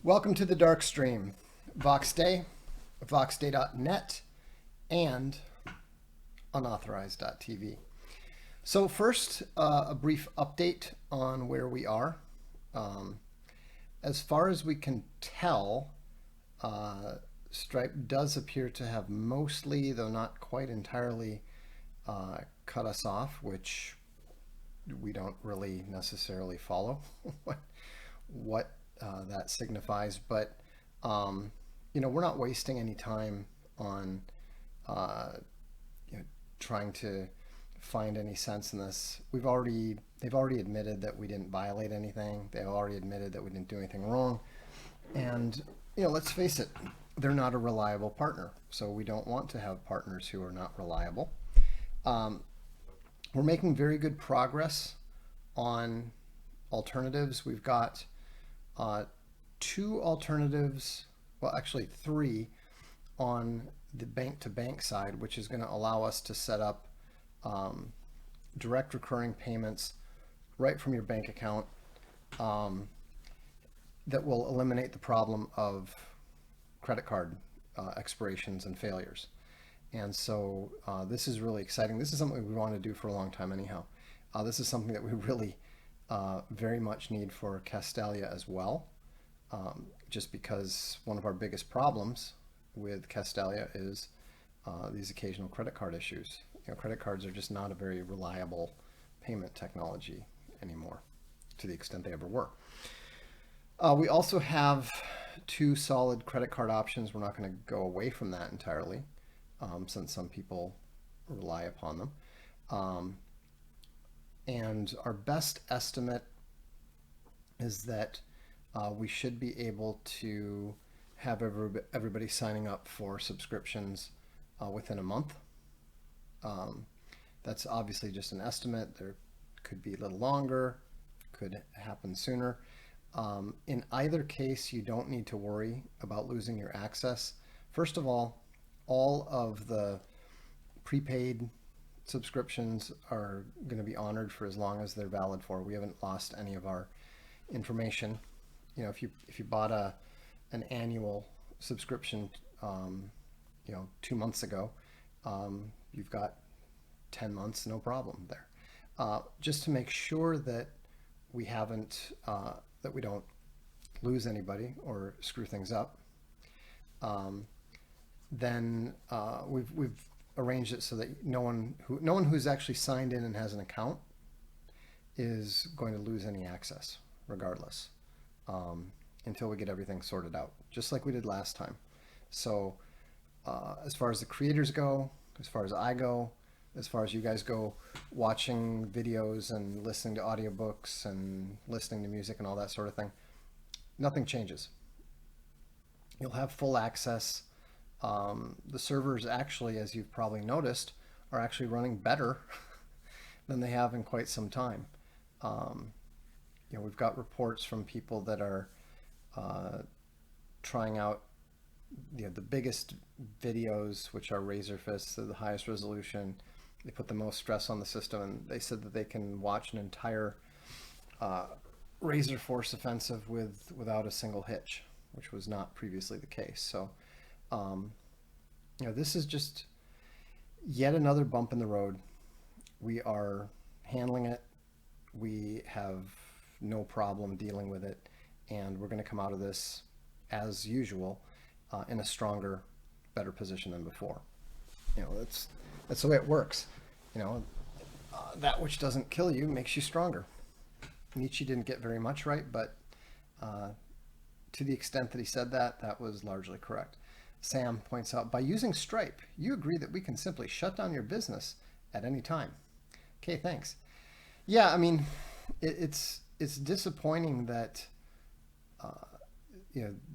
Welcome to the Darkstream, VoxDay, voxday.net, and unauthorized.tv. So first, a brief update on where we are. As far as we can tell, Stripe does appear to have mostly, though not quite entirely, cut us off, which we don't really necessarily follow what that signifies, but we're not wasting any time on trying to find any sense in this. They've already admitted that we didn't violate anything. They've already admitted that we didn't do anything wrong, and let's face it, they're not a reliable partner, so we don't want to have partners who are not reliable. We're making very good progress on alternatives. We've got 2 alternatives, well actually 3, on the bank-to-bank side, which is going to allow us to set up direct recurring payments right from your bank account that will eliminate the problem of credit card expirations and failures. And so this is really exciting. This is something we want to do for a long time anyhow. This is something that we really very much need for Castalia as well, just because one of our biggest problems with Castalia is these occasional credit card issues. Credit cards are just not a very reliable payment technology anymore, to the extent they ever were. We also have 2 solid credit card options. We're not going to go away from that entirely, since some people rely upon them. And our best estimate is that we should be able to have everybody signing up for subscriptions within a month. That's obviously just an estimate. There could be a little longer, could happen sooner. In either case, you don't need to worry about losing your access. First of all of the prepaid subscriptions are going to be honored for as long as they're valid for. We haven't lost any of our information. If you bought an annual subscription 2 months ago, you've got 10 months, no problem there. Just to make sure that we haven't that we don't lose anybody or screw things up, then we've arranged it so that no one who's actually signed in and has an account is going to lose any access regardless, until we get everything sorted out, just like we did last time. So as far as the creators go, as far as I go, as far as you guys go, watching videos and listening to audiobooks and listening to music and all that sort of thing, nothing changes. You'll have full access. The servers actually, as you've probably noticed, are actually running better than they have in quite some time. We've got reports from people that are trying out the biggest videos, which are razor fists, they're the highest resolution. They put the most stress on the system, and they said that they can watch an entire Razor Force offensive without a single hitch, which was not previously the case. So this is just yet another bump in the road. We are handling it. We have no problem dealing with it, and we're going to come out of this as usual in a stronger, better position than before. That's the way it works. That which doesn't kill you makes you stronger. Nietzsche didn't get very much right, but to the extent that he said that, that was largely correct. Sam points out, by using Stripe, you agree that we can simply shut down your business at any time. Okay, thanks. Yeah, I mean, it's disappointing that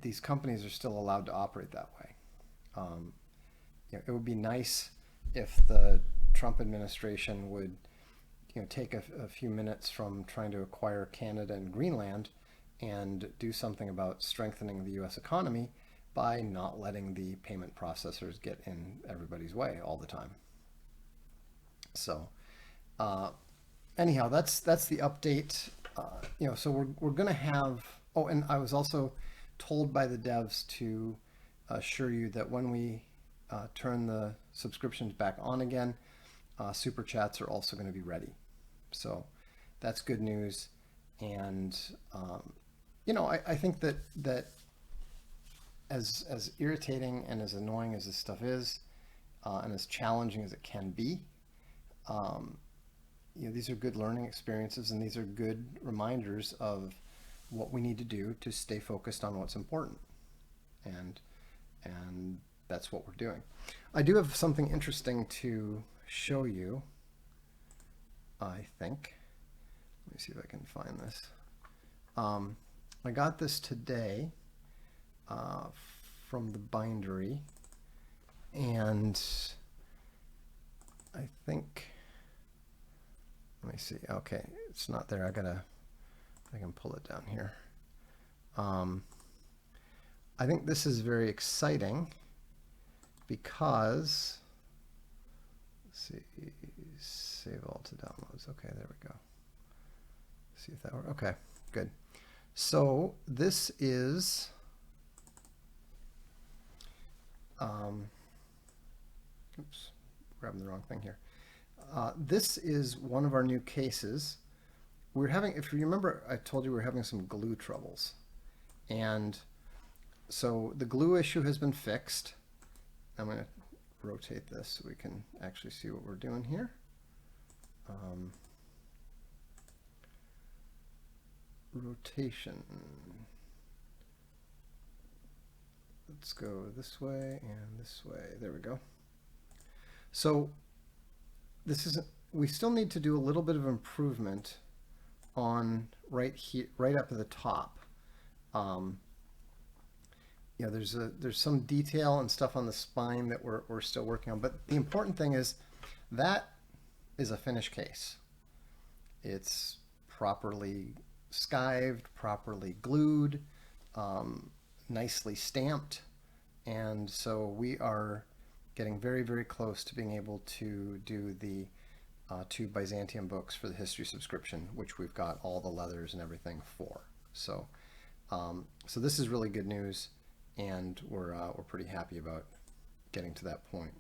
these companies are still allowed to operate that way. It would be nice if the Trump administration would take a few minutes from trying to acquire Canada and Greenland and do something about strengthening the U.S. economy by not letting the payment processors get in everybody's way all the time. So anyhow, that's the update. So we're going to have. Oh, and I was also told by the devs to assure you that when we turn the subscriptions back on again, super chats are also going to be ready. So that's good news. And I think that as irritating and as annoying as this stuff is, and as challenging as it can be, these are good learning experiences, and these are good reminders of what we need to do to stay focused on what's important. And that's what we're doing. I do have something interesting to show you, I think. Let me see if I can find this. I got this today from the Bindery, and I think, let me see. Okay, it's not there. I can pull it down here. I think this is very exciting because, let's see, save all to downloads. Okay, there we go. See if that works. Okay, good. So this is, oops, grabbing the wrong thing here. This is one of our new cases. We're having, if you remember, I told you we were having some glue troubles. And so the glue issue has been fixed. I'm going to rotate this so we can actually see what we're doing here. Rotation. Let's go this way and this way. There we go. So this is, we still need to do a little bit of improvement on right here, right up at the top. There's some detail and stuff on the spine that we're still working on, but the important thing is that is a finished case. It's properly skived, properly glued, nicely stamped, and so we are getting very, very close to being able to do the 2 Byzantium books for the history subscription, which we've got all the leathers and everything for. So so this is really good news, and we're pretty happy about getting to that point.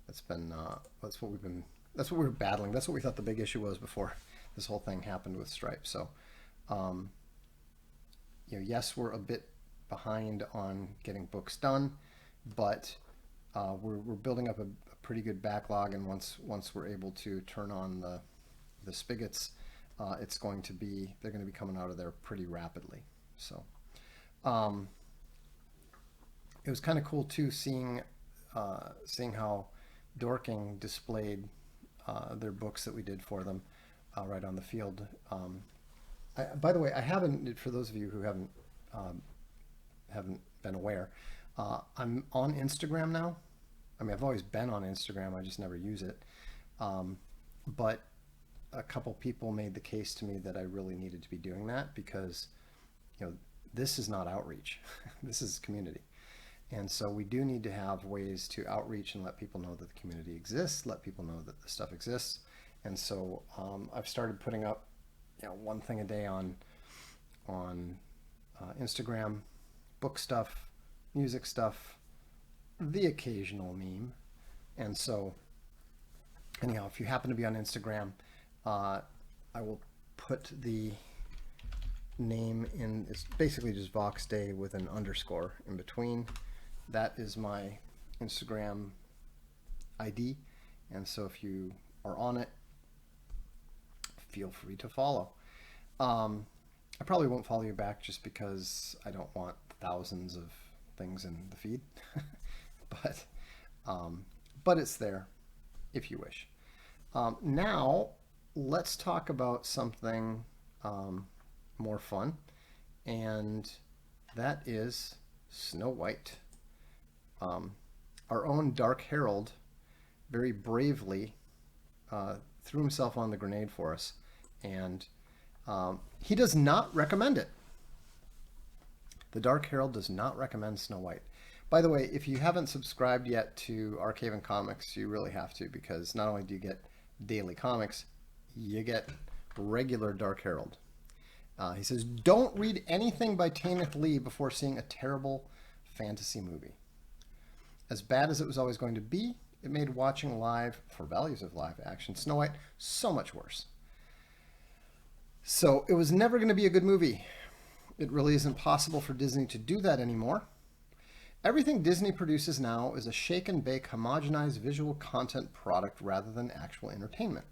That's been that's what we were battling. That's what we thought the big issue was before this whole thing happened with Stripe. So yes, we're a bit behind on getting books done, but we're building up a pretty good backlog, and once we're able to turn on the spigots, it's going to be, they're going to be coming out of there pretty rapidly. So it was kind of cool too, seeing how Dorking displayed their books that we did for them right on the field. By the way, I haven't, for those of you who haven't been aware, I'm on Instagram now. I mean, I've always been on Instagram, I just never use it. But a couple people made the case to me that I really needed to be doing that, because this is not outreach. This is community. And so we do need to have ways to outreach and let people know that the community exists, let people know that the stuff exists. And so I've started putting up one thing a day on Instagram, book stuff, music stuff, the occasional meme. And so anyhow, if you happen to be on Instagram, I will put the name in. It's basically just Vox Day with an underscore in between. That is my Instagram ID, and so if you are on it, feel free to follow. I probably won't follow you back just because I don't want thousands of things in the feed, but it's there if you wish. Now let's talk about something more fun, and that is Snow White. our own Dark Herald very bravely threw himself on the grenade for us, and he does not recommend it. The Dark Herald does not recommend Snow White. By the way, if you haven't subscribed yet to Archaven Comics, you really have to, because not only do you get daily comics, you get regular Dark Herald. He says, don't read anything by Tanith Lee before seeing a terrible fantasy movie. As bad as it was always going to be, it made watching live, for values of live action, Snow White so much worse. So it was never going to be a good movie. It really isn't possible for Disney to do that anymore. Everything Disney produces now is a shake and bake, homogenized visual content product rather than actual entertainment.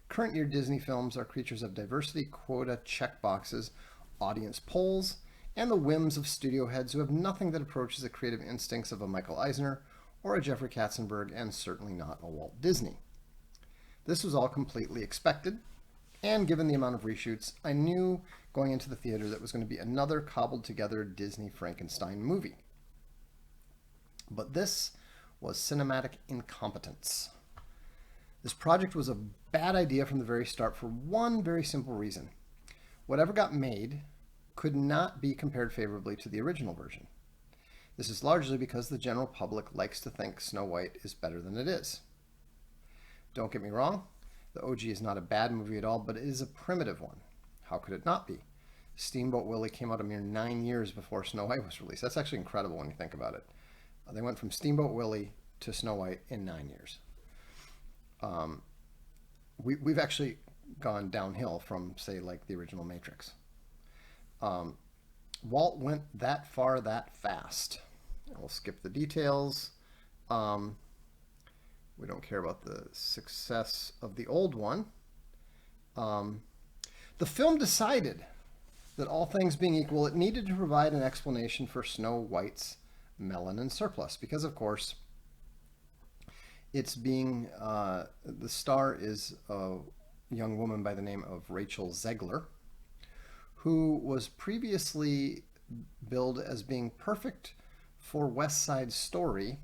Current year Disney films are creatures of diversity, quota, checkboxes, audience polls, and the whims of studio heads who have nothing that approaches the creative instincts of a Michael Eisner or a Jeffrey Katzenberg, and certainly not a Walt Disney. This was all completely expected, and given the amount of reshoots, I knew going into the theater that it was going to be another cobbled together Disney Frankenstein movie. But this was cinematic incompetence. This project was a bad idea from the very start for one very simple reason. Whatever got made could not be compared favorably to the original version. This is largely because the general public likes to think Snow White is better than it is. Don't get me wrong, the OG is not a bad movie at all, but it is a primitive one. How could it not be? Steamboat Willie came out a mere 9 years before Snow White was released. That's actually incredible when you think about it. They went from Steamboat Willie to Snow White in 9 years. We've actually gone downhill from, say, like the original Matrix. Walt went that far that fast. We'll skip the details. We don't care about the success of the old one. The film decided that all things being equal, it needed to provide an explanation for Snow White's melanin surplus, because of course it's being the star is a young woman by the name of Rachel Zegler, who was previously billed as being perfect for West Side Story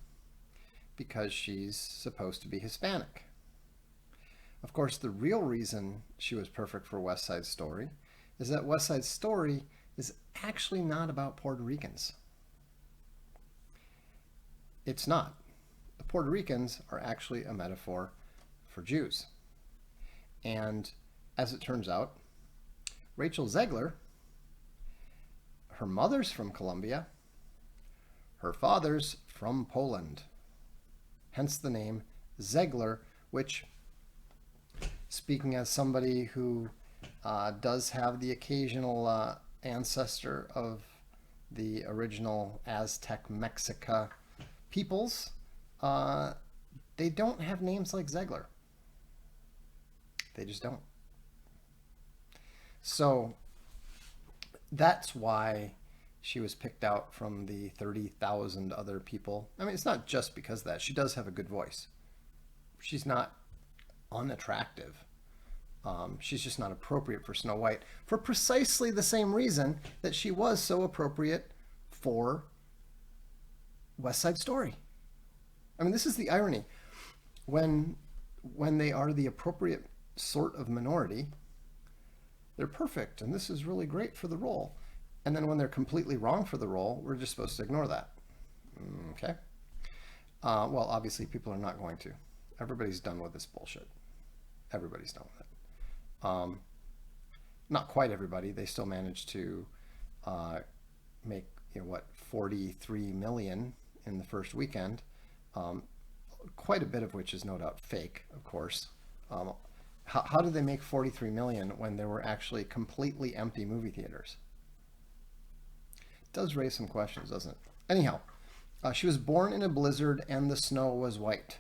because she's supposed to be Hispanic. Of course, the real reason she was perfect for West Side Story is that West Side Story is actually not about Puerto Ricans. It's not. The Puerto Ricans are actually a metaphor for Jews. And as it turns out, Rachel Zegler, her mother's from Colombia, her father's from Poland. Hence the name Zegler, which, speaking as somebody who does have the occasional ancestor of the original Aztec Mexica peoples, they don't have names like Zegler. They just don't. So that's why she was picked out from the 30,000 other people. I mean, it's not just because of that. She does have a good voice. She's not unattractive. She's just not appropriate for Snow White for precisely the same reason that she was so appropriate for West Side Story. I mean, this is the irony. When they are the appropriate sort of minority, they're perfect, and this is really great for the role. And then when they're completely wrong for the role, we're just supposed to ignore that. Okay? Well, obviously, people are not going to. Everybody's done with this bullshit. Everybody's done with it. Not quite everybody. They still managed to make, 43 million in the first weekend. Quite a bit of which is no doubt fake, of course. How did they make 43 million when there were actually completely empty movie theaters? It does raise some questions, doesn't it? Anyhow, she was born in a blizzard and the snow was white.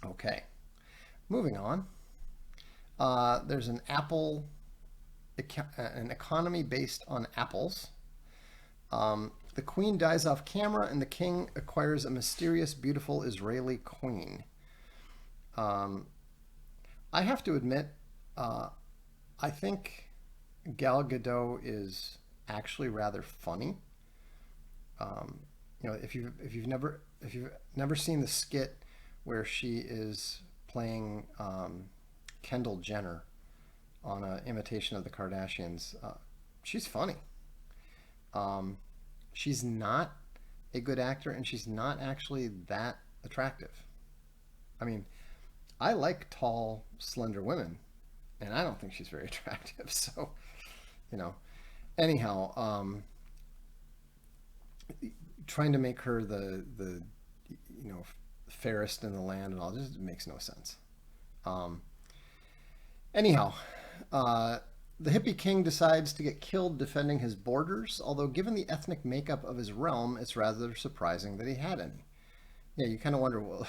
Okay, moving on. There's an economy based on apples. The queen dies off camera and the king acquires a mysterious, beautiful Israeli queen. I have to admit, I think Gal Gadot is actually rather funny. you know, if you've never seen the skit where she is playing Kendall Jenner on an imitation of the Kardashians, she's funny. Um, she's not a good actor, and she's not actually that attractive. I mean, I like tall, slender women, and I don't think she's very attractive. So, you know, anyhow, trying to make her the you know fairest in the land and all just makes no sense. Um, anyhow, uh, the hippie king decides to get killed defending his borders. Although, given the ethnic makeup of his realm, it's rather surprising that he had any. Yeah, you kind of wonder, well,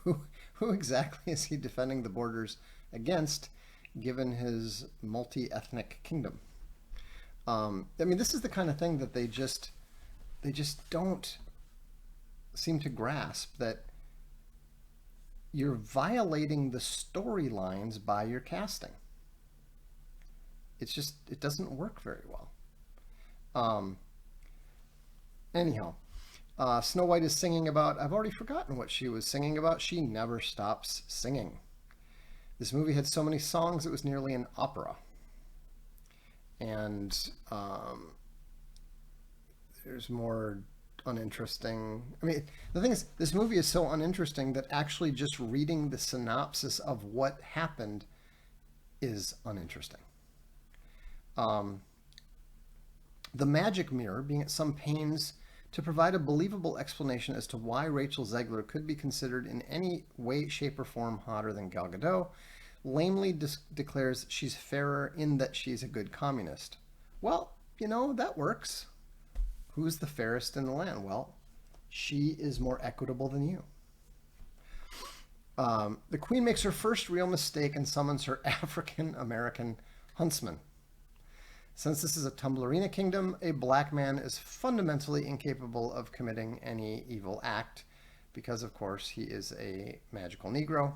who who exactly is he defending the borders against, given his multi-ethnic kingdom? I mean, this is the kind of thing that they just don't seem to grasp, that you're violating the storylines by your casting. It's just, it doesn't work very well. Um, anyhow, Snow White is singing about, I've already forgotten what she was singing about. She never stops singing. This movie had so many songs, it was nearly an opera. And there's more uninteresting. I mean, the thing is, this movie is so uninteresting that actually just reading the synopsis of what happened is uninteresting. Um, the magic mirror being at some pains to provide a believable explanation as to why Rachel Zegler could be considered in any way, shape, or form hotter than Gal Gadot, lamely declares she's fairer in that she's a good communist. Well, you know, that works. Who's the fairest in the land? Well, she is more equitable than you. The queen makes her first real mistake and summons her African American huntsman. Since this is a Tumblerina kingdom, a black man is fundamentally incapable of committing any evil act because, of course, he is a magical Negro.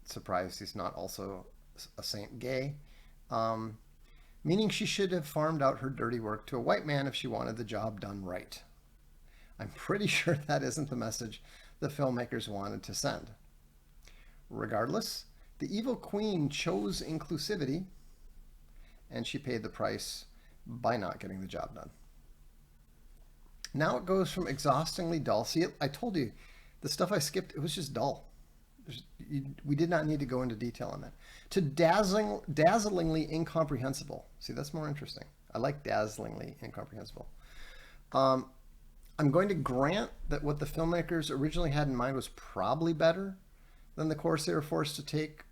Surprised he's not also a saint gay. Meaning she should have farmed out her dirty work to a white man if she wanted the job done right. I'm pretty sure that isn't the message the filmmakers wanted to send. Regardless, the evil queen chose inclusivity, and she paid the price by not getting the job done. Now it goes from exhaustingly dull. See, I told you, the stuff I skipped, it was just dull. We did not need to go into detail on that. To dazzlingly incomprehensible. See, that's more interesting. I like dazzlingly incomprehensible. I'm going to grant that what the filmmakers originally had in mind was probably better than the course they were forced to take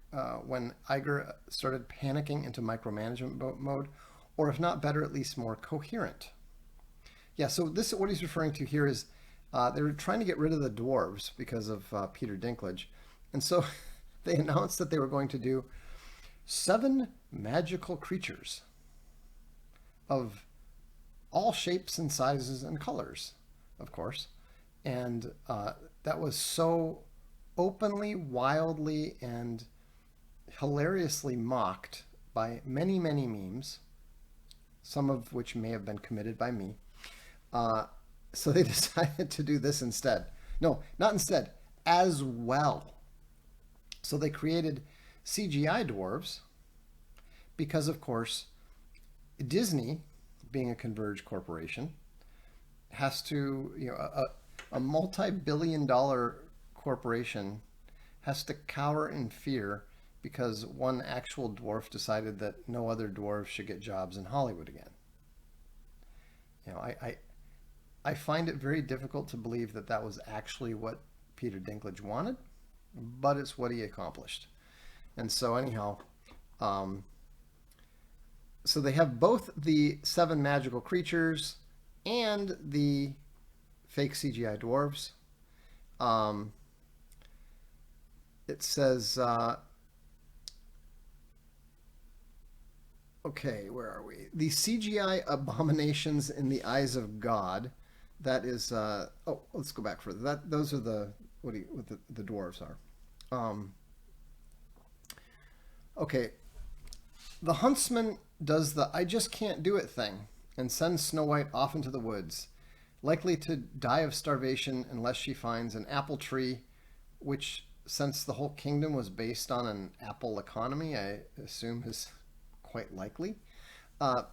when Iger started panicking into micromanagement mode, or if not better, at least more coherent. Yeah, so this, what he's referring to here is they were trying to get rid of the dwarves because of Peter Dinklage. And so they announced that they were going to do 7 magical creatures of all shapes and sizes and colors, of course. And that was so openly, wildly, and hilariously mocked by many, many memes, some of which may have been committed by me. So they decided to do this instead. No, not instead, as well. So they created CGI dwarves because, of course, Disney, being a converged corporation, has to, you know, a multi-billion-dollar corporation has to cower in fear because one actual dwarf decided that no other dwarves should get jobs in Hollywood again. You know, I find it very difficult to believe that that was actually what Peter Dinklage wanted, but it's what he accomplished. And so anyhow, so they have both the 7 magical creatures and the fake CGI dwarves. It says, okay, where are we? The CGI abominations in the eyes of God. That is, oh, let's go back further. Those are the, what the dwarves are. Okay, the huntsman does the I just can't do it thing and sends Snow White off into the woods. likely to die of starvation unless she finds an apple tree, which, since the whole kingdom was based on an apple economy, I assume is quite likely. Uh,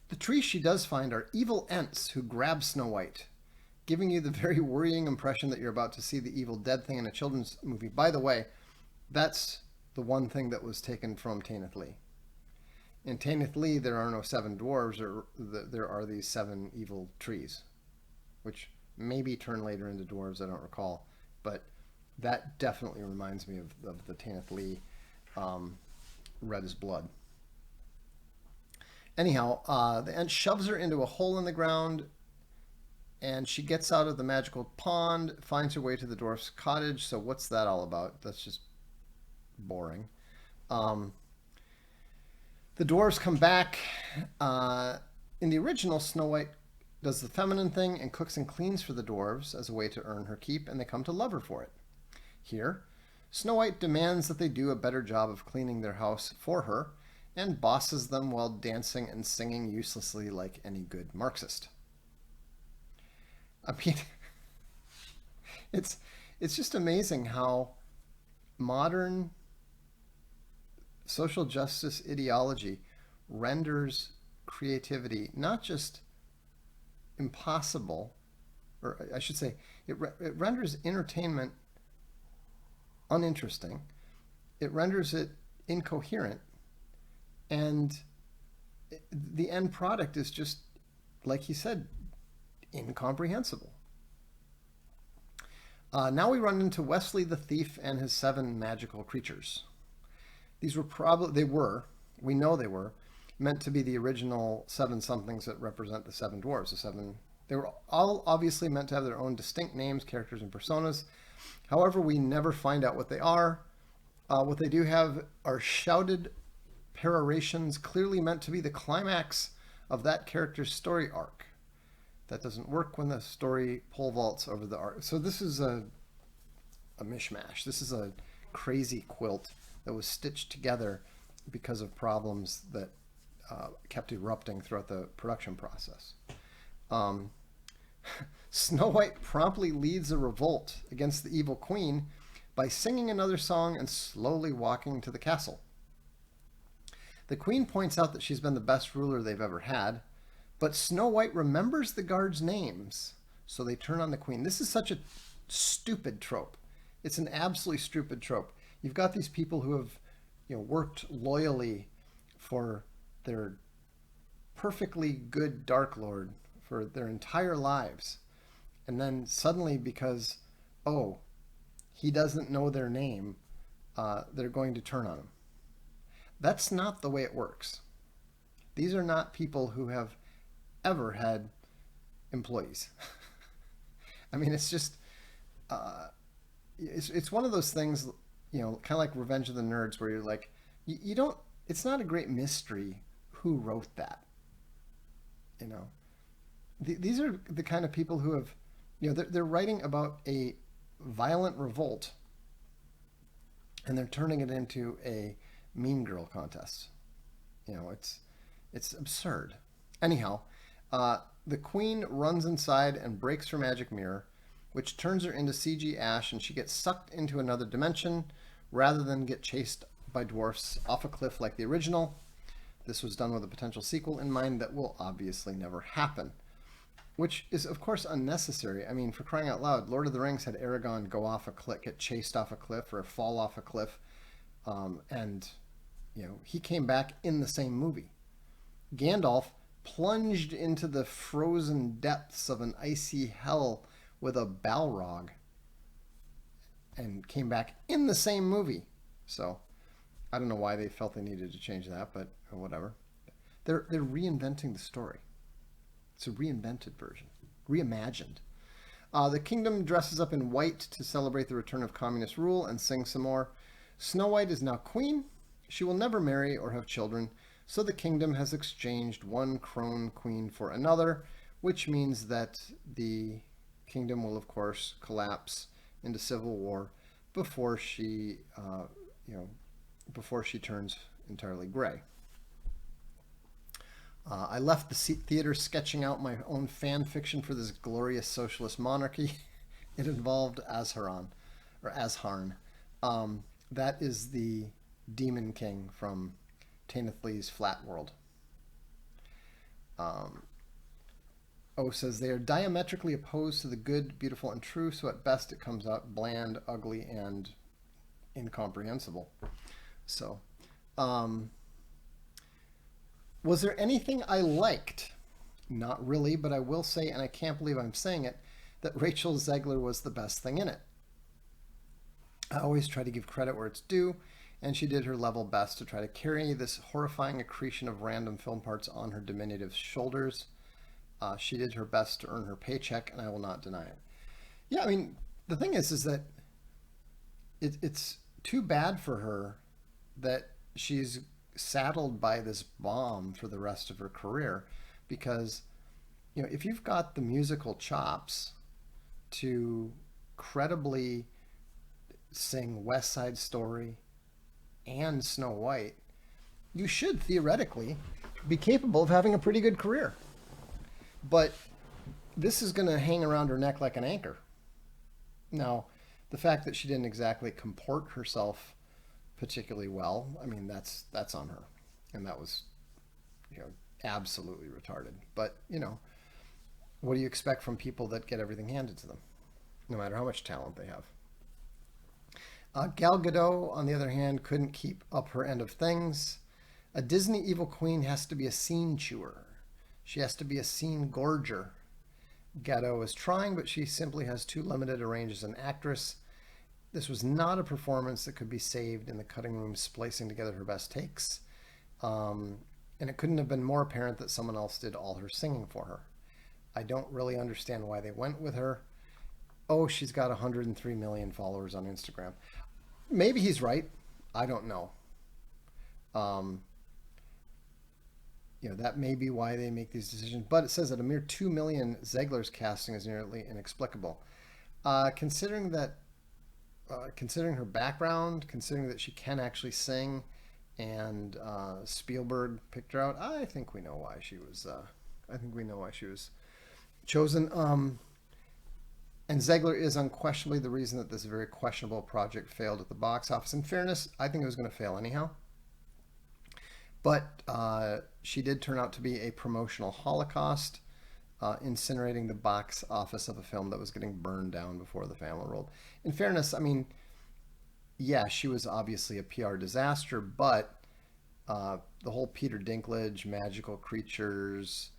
the trees she does find are evil ents who grab Snow White, giving you the very worrying impression that you're about to see the Evil Dead thing in a children's movie. By the way, that's the one thing that was taken from Tanith Lee. In Tanith Lee, there are no seven dwarves, or there are these seven evil trees, which maybe turn later into dwarves, I don't recall. But that definitely reminds me of the Tanith Lee Red as Blood. Anyhow, the ant shoves her into a hole in the ground, and she gets out of the magical pond, finds her way to the dwarf's cottage. So what's that all about? That's just boring. The dwarves come back. In the original, Snow White does the feminine thing and cooks and cleans for the dwarves as a way to earn her keep, and they come to love her for it. Here, Snow White demands that they do a better job of cleaning their house for her, and bosses them while dancing and singing uselessly like any good Marxist. I mean, it's just amazing how modern social justice ideology renders creativity not just impossible, or I should say, it renders entertainment uninteresting. It renders it incoherent, and the end product is just, like he said, incomprehensible. Now we run into Wesley the Thief and his seven magical creatures. These were we know they were, meant to be the original seven somethings that represent the seven dwarves. They were all obviously meant to have their own distinct names, characters, and personas. However, we never find out what they are. What they do have are shouted perorations, clearly meant to be the climax of that character's story arc. That doesn't work when the story pole vaults over the arc. So this is a mishmash. This is a crazy quilt that was stitched together because of problems that kept erupting throughout the production process. Snow White promptly leads a revolt against the evil queen by singing another song and slowly walking to the castle. The queen points out that she's been the best ruler they've ever had, but Snow White remembers the guards' names, so they turn on the queen. This is such a stupid trope. It's an absolutely stupid trope. You've got these people who have, worked loyally for their perfectly good Dark Lord for their entire lives, and then suddenly, because he doesn't know their name, they're going to turn on him. That's not the way it works. These are not people who have ever had employees. I mean, it's just it's one of those things, kind of like Revenge of the Nerds, where you're like, you don't. It's not a great mystery who wrote that. These are the kind of people who have, they're writing about a violent revolt, and they're turning it into a Mean Girl contest. It's absurd. Anyhow, the queen runs inside and breaks her magic mirror, which turns her into CG ash, and she gets sucked into another dimension rather than get chased by dwarfs off a cliff like the original. This was done with a potential sequel in mind that will obviously never happen, which is, of course, unnecessary. I mean, for crying out loud, Lord of the Rings had Aragorn go off a cliff, get chased off a cliff, or fall off a cliff, and he came back in the same movie. Gandalf plunged into the frozen depths of an icy hell with a Balrog and came back in the same movie. So I don't know why they felt they needed to change that, but whatever. They're reinventing the story. It's a reinvented version, reimagined. The kingdom dresses up in white to celebrate the return of communist rule and sing some more. Snow White is now queen. She will never marry or have children, so the kingdom has exchanged one crone queen for another, which means that the kingdom will, of course, collapse into civil war before she turns entirely gray. I left the theater sketching out my own fan fiction for this glorious socialist monarchy. It involved Azharan, or Azharn. That is the Demon King from Tanith Lee's Flat World. O says they are diametrically opposed to the good, beautiful, and true, so at best it comes out bland, ugly, and incomprehensible. So, was there anything I liked? Not really, but I will say, and I can't believe I'm saying it, that Rachel Zegler was the best thing in it. I always try to give credit where it's due, and she did her level best to try to carry this horrifying accretion of random film parts on her diminutive shoulders. She did her best to earn her paycheck, and I will not deny it. Yeah, I mean, the thing is that it's too bad for her that she's saddled by this bomb for the rest of her career, because, you know, if you've got the musical chops to credibly sing West Side Story and Snow White, you should theoretically be capable of having a pretty good career. But this is going to hang around her neck like an anchor. Now, the fact that she didn't exactly comport herself particularly well, I mean, that's on her. And that was, you know, absolutely retarded. But, you know, what do you expect from people that get everything handed to them, no matter how much talent they have? Gal Gadot, on the other hand, couldn't keep up her end of things. A Disney evil queen has to be a scene chewer. She has to be a scene gorger. Gadot is trying, but she simply has too limited a range as an actress. This was not a performance that could be saved in the cutting room splicing together her best takes. And it couldn't have been more apparent that someone else did all her singing for her. I don't really understand why they went with her. Oh, she's got 103 million followers on Instagram. Maybe he's right. I don't know. You know, that may be why they make these decisions. But it says that a mere 2 million Zegler's casting is nearly inexplicable. Considering her background, considering that she can actually sing, and Spielberg picked her out, I think we know why she was. I think we know why she was chosen. And Zegler is unquestionably the reason that this very questionable project failed at the box office. In fairness, I think it was going to fail anyhow. But she did turn out to be a promotional holocaust, incinerating the box office of a film that was getting burned down before the camera rolled. In fairness, I mean, yeah, she was obviously a PR disaster, but the whole Peter Dinklage, magical creatures,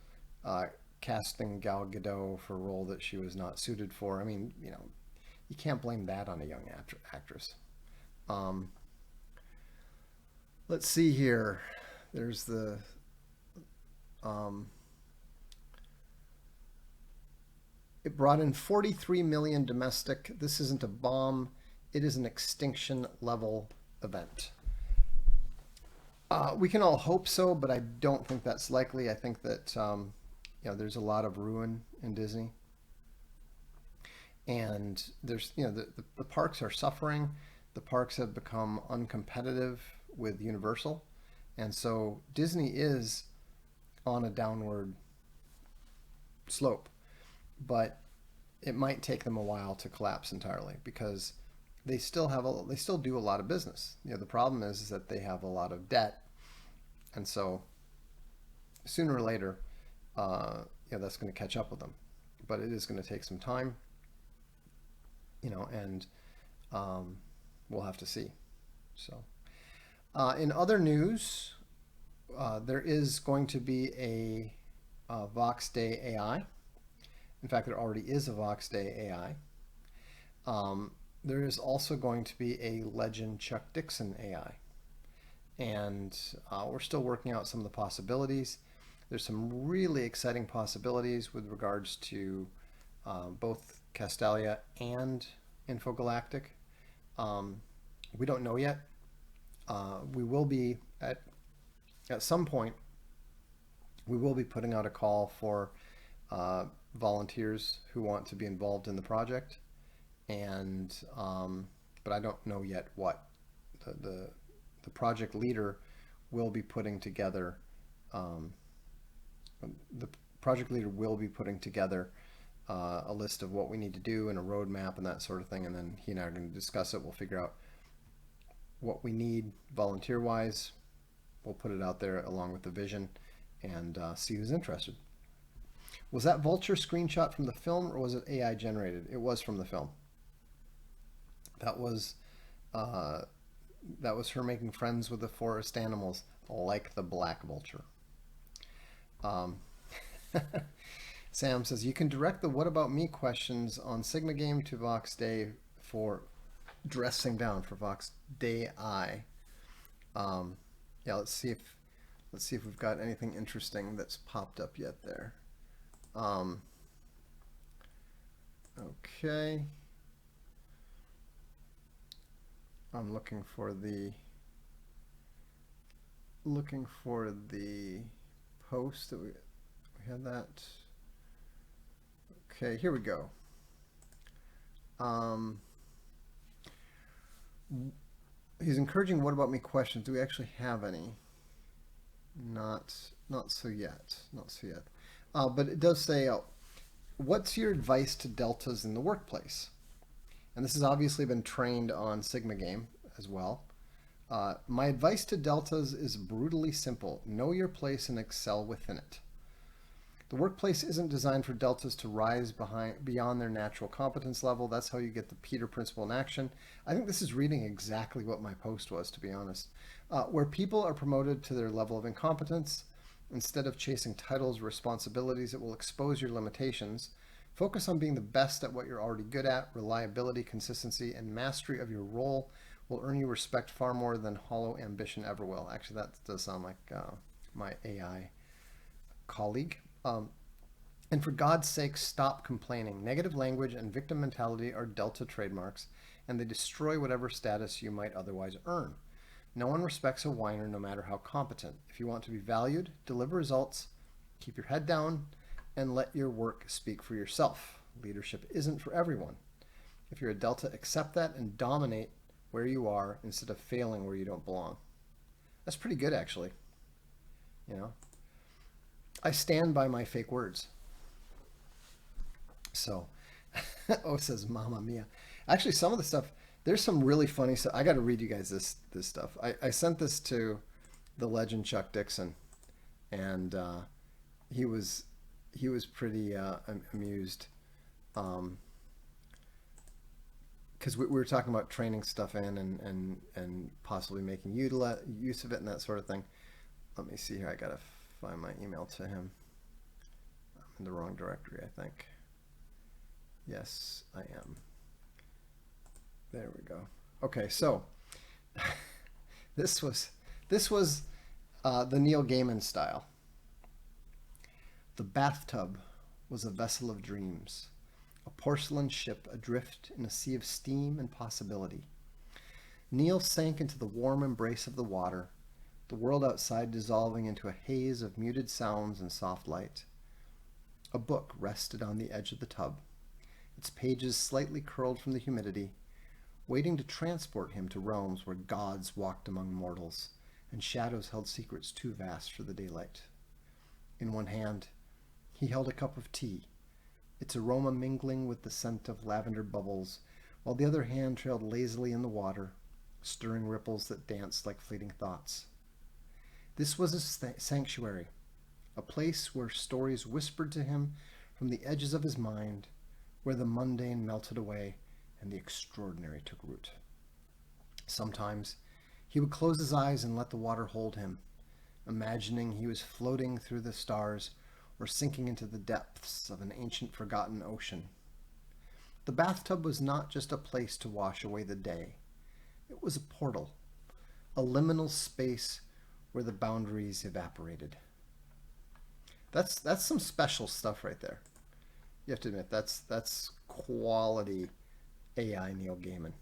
casting Gal Gadot for a role that she was not suited for, I mean, you know, you can't blame that on a young actress. Let's see here. There's the it brought in 43 million domestic. This isn't a bomb. It is an extinction level event. We can all hope so, but I don't think that's likely. I think that you know, there's a lot of ruin in Disney, and there's, you know, the parks are suffering. The parks have become uncompetitive with Universal. And so Disney is on a downward slope, but it might take them a while to collapse entirely, because they still do a lot of business. You know, the problem is that they have a lot of debt, and so sooner or later, you know, that's going to catch up with them. But it is going to take some time, you know, and we'll have to see. So. In other news, there is going to be a Vox Day AI. In fact, there already is a Vox Day AI. There is also going to be a Legend Chuck Dixon AI. And we're still working out some of the possibilities. There's some really exciting possibilities with regards to both Castalia and Infogalactic. We don't know yet. We will be at some point, we will be putting out a call for volunteers who want to be involved in the project, and but I don't know yet what the project leader will be putting together the project leader will be putting together a list of what we need to do and a roadmap and that sort of thing, and then he and I are going to discuss it. We'll figure out what we need volunteer-wise. We'll put it out there along with the vision and see who's interested. Was that vulture screenshot from the film, or was it AI generated? It was from the film. That was her making friends with the forest animals, like the black vulture. Sam says, you can direct the what about me questions on Sigma Game to Vox Day for dressing down for Vox Day I. Yeah, let's see if we've got anything interesting that's popped up yet there. Okay. I'm looking for the post that we had that. Okay, here we go. He's encouraging what about me questions. Do we actually have any? Not so yet. Not so yet. But it does say, what's your advice to deltas in the workplace? And this has obviously been trained on Sigma Game as well. My advice to deltas is brutally simple. Know your place and excel within it. The workplace isn't designed for deltas to rise beyond their natural competence level. That's how you get the Peter principle in action. I think this is reading exactly what my post was, to be honest. Where people are promoted to their level of incompetence, instead of chasing titles or responsibilities that will expose your limitations, focus on being the best at what you're already good at. Reliability, consistency, and mastery of your role will earn you respect far more than hollow ambition ever will. Actually, that does sound like my AI colleague. And for God's sake, stop complaining. Negative language and victim mentality are Delta trademarks, and they destroy whatever status you might otherwise earn. No one respects a whiner, no matter how competent. If you want to be valued, deliver results, keep your head down, and let your work speak for yourself. Leadership isn't for everyone. If you're a Delta, accept that and dominate where you are instead of failing where you don't belong. That's pretty good, actually. You know, I stand by my fake words. So, says Mama Mia. Actually, some of the stuff, there's some really funny stuff. I got to read you guys this stuff. I sent this to the legend Chuck Dixon, and he was pretty amused, because we were talking about training stuff in and possibly making use of it and that sort of thing. Let me see here. I gotta find my email to him. I'm in the wrong directory, I think. Yes, I am. There we go. Okay, so this was the Neil Gaiman style. The bathtub was a vessel of dreams, a porcelain ship adrift in a sea of steam and possibility. Neil sank into the warm embrace of the water, the world outside dissolving into a haze of muted sounds and soft light. A book rested on the edge of the tub, its pages slightly curled from the humidity, waiting to transport him to realms where gods walked among mortals and shadows held secrets too vast for the daylight. In one hand, he held a cup of tea, its aroma mingling with the scent of lavender bubbles, while the other hand trailed lazily in the water, stirring ripples that danced like fleeting thoughts. This was a sanctuary, a place where stories whispered to him from the edges of his mind, where the mundane melted away and the extraordinary took root. Sometimes he would close his eyes and let the water hold him, imagining he was floating through the stars or sinking into the depths of an ancient forgotten ocean. The bathtub was not just a place to wash away the day. It was a portal, a liminal space where the boundaries evaporated. That's some special stuff right there. You have to admit, that's quality AI Neil Gaiman.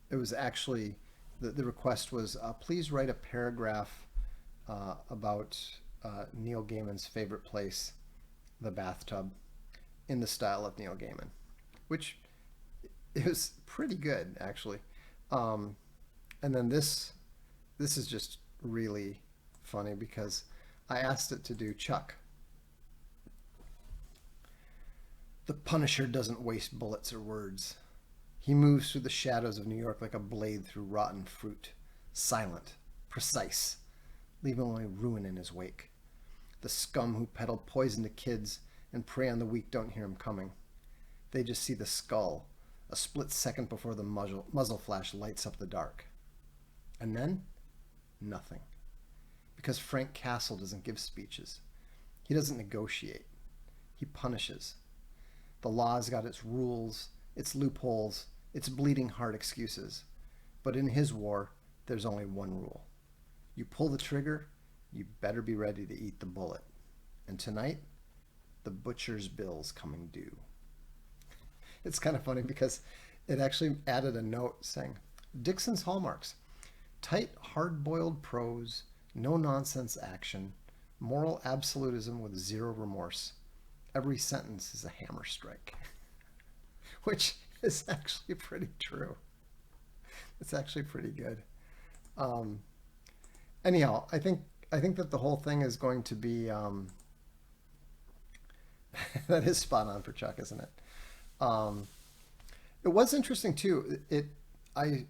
It was actually, the request was, please write a paragraph about Neil Gaiman's favorite place, the bathtub, in the style of Neil Gaiman, which is pretty good, actually. And then this is just really funny because I asked it to do Chuck. The Punisher doesn't waste bullets or words. He moves through the shadows of New York like a blade through rotten fruit, silent, precise, leaving only ruin in his wake. The scum who peddle poison to kids and prey on the weak don't hear him coming. They just see the skull, a split second before the muzzle flash lights up the dark. And then, nothing. Because Frank Castle doesn't give speeches. He doesn't negotiate. He punishes. The law's got its rules, its loopholes, its bleeding heart excuses. But in his war, there's only one rule. You pull the trigger, you better be ready to eat the bullet. And tonight, the butcher's bill's coming due. It's kind of funny because it actually added a note saying, Dixon's hallmarks: tight, hard-boiled prose, no-nonsense action, moral absolutism with zero remorse. Every sentence is a hammer strike. Which is actually pretty true. It's actually pretty good. Anyhow, I think that the whole thing is going to be that is spot on for Chuck, isn't it? It was interesting too. I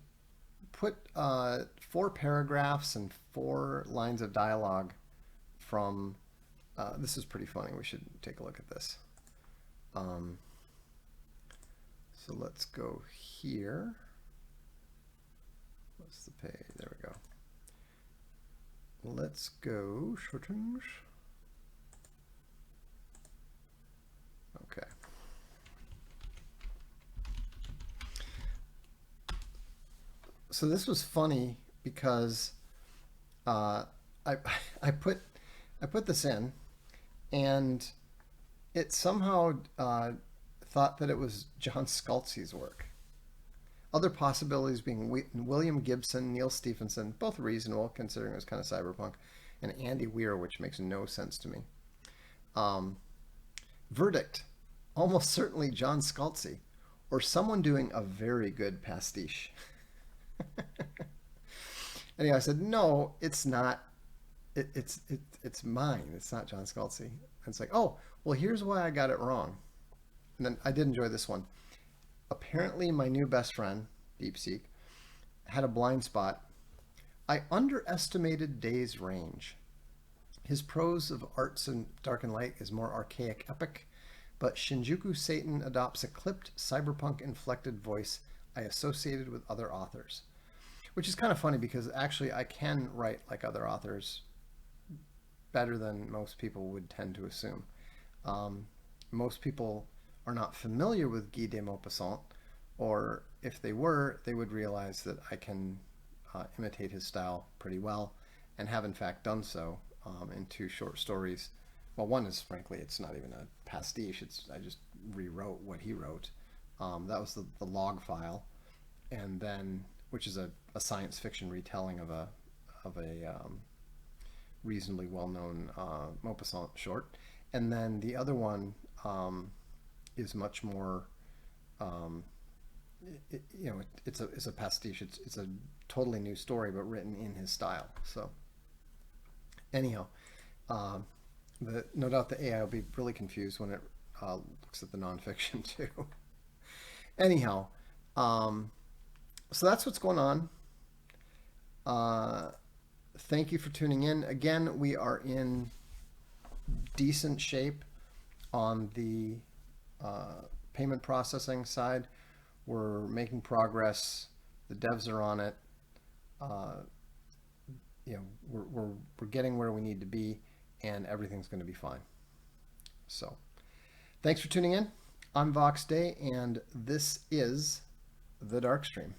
put 4 paragraphs and 4 lines of dialogue from. This is pretty funny. We should take a look at this. So let's go here. What's the page? There we go. Let's go settings. Okay. So this was funny because I put this in, and it somehow thought that it was John Scalzi's work. Other possibilities being William Gibson, Neil Stephenson, both reasonable considering it was kind of cyberpunk, and Andy Weir, which makes no sense to me. Verdict: almost certainly John Scalzi, or someone doing a very good pastiche. Anyway, I said, no, it's not. It's mine. It's not John Scalzi. And it's like, oh, well, here's why I got it wrong. And then I did enjoy this one. Apparently, my new best friend, DeepSeek, had a blind spot. I underestimated Day's range. His prose of Arts and Dark and Light is more archaic epic, but Shinjuku Satan adopts a clipped, cyberpunk-inflected voice I associated with other authors. Which is kind of funny because actually I can write like other authors better than most people would tend to assume. Most people are not familiar with Guy de Maupassant, or if they were, they would realize that I can imitate his style pretty well, and have in fact done so in 2 short stories. Well, one is, frankly, it's not even a pastiche. I just rewrote what he wrote. That was the log file, and then, which is a science fiction retelling of a reasonably well-known Maupassant short. And then the other one is much more, it's a pastiche. It's a totally new story, but written in his style. So anyhow, no doubt the AI will be really confused when it looks at the nonfiction too. Anyhow, so that's what's going on. Thank you for tuning in. Again, we are in decent shape on the payment processing side. We're making progress. The devs are on it. We're getting where we need to be, and everything's going to be fine. So, thanks for tuning in. I'm Vox Day, and this is the Darkstream.